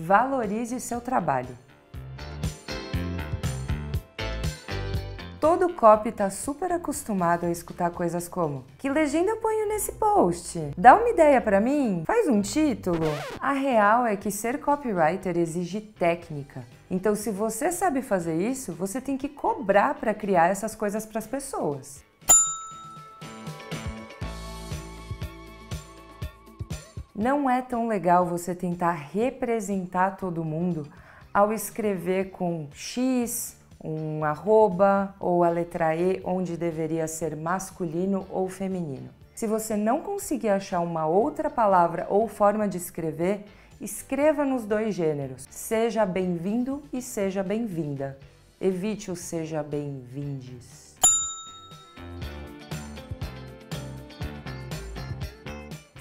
Valorize seu trabalho. Todo copy tá super acostumado a escutar coisas como: que legenda eu ponho nesse post? Dá uma ideia pra mim? Faz um título? A real é que ser copywriter exige técnica. Então, se você sabe fazer isso, você tem que cobrar para criar essas coisas para as pessoas. Não é tão legal você tentar representar todo mundo ao escrever com X, um arroba ou a letra E onde deveria ser masculino ou feminino. Se você não conseguir achar uma outra palavra ou forma de escrever, escreva nos dois gêneros. Seja bem-vindo e seja bem-vinda. Evite o seja bem-vindes.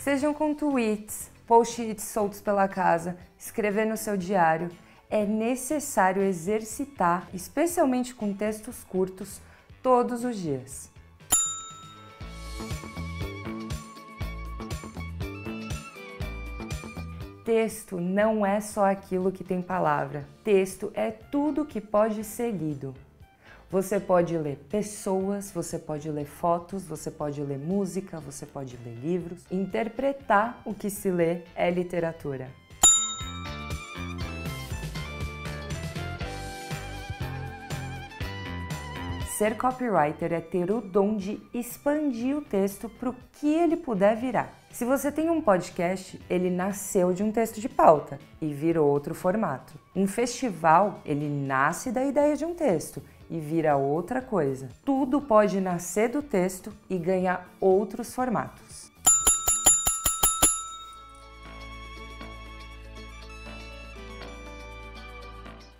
Sejam com tweets, post-its soltos pela casa, escrever no seu diário. É necessário exercitar, especialmente com textos curtos, todos os dias. Texto não é só aquilo que tem palavra. Texto é tudo que pode ser lido. Você pode ler pessoas, você pode ler fotos, você pode ler música, você pode ler livros. Interpretar o que se lê é literatura. Ser copywriter é ter o dom de expandir o texto para o que ele puder virar. Se você tem um podcast, ele nasceu de um texto de pauta e virou outro formato. Um festival, ele nasce da ideia de um texto e vira outra coisa. Tudo pode nascer do texto e ganhar outros formatos.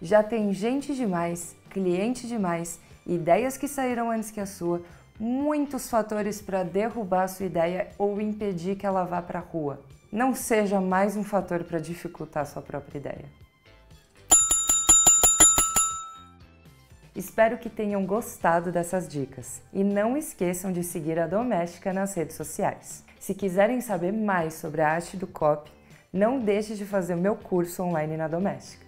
Já tem gente demais, cliente demais, ideias que saíram antes que a sua, muitos fatores para derrubar a sua ideia ou impedir que ela vá para a rua. Não seja mais um fator para dificultar a sua própria ideia. Espero que tenham gostado dessas dicas e não esqueçam de seguir a Doméstica nas redes sociais. Se quiserem saber mais sobre a arte do copy, não deixe de fazer o meu curso online na Doméstica.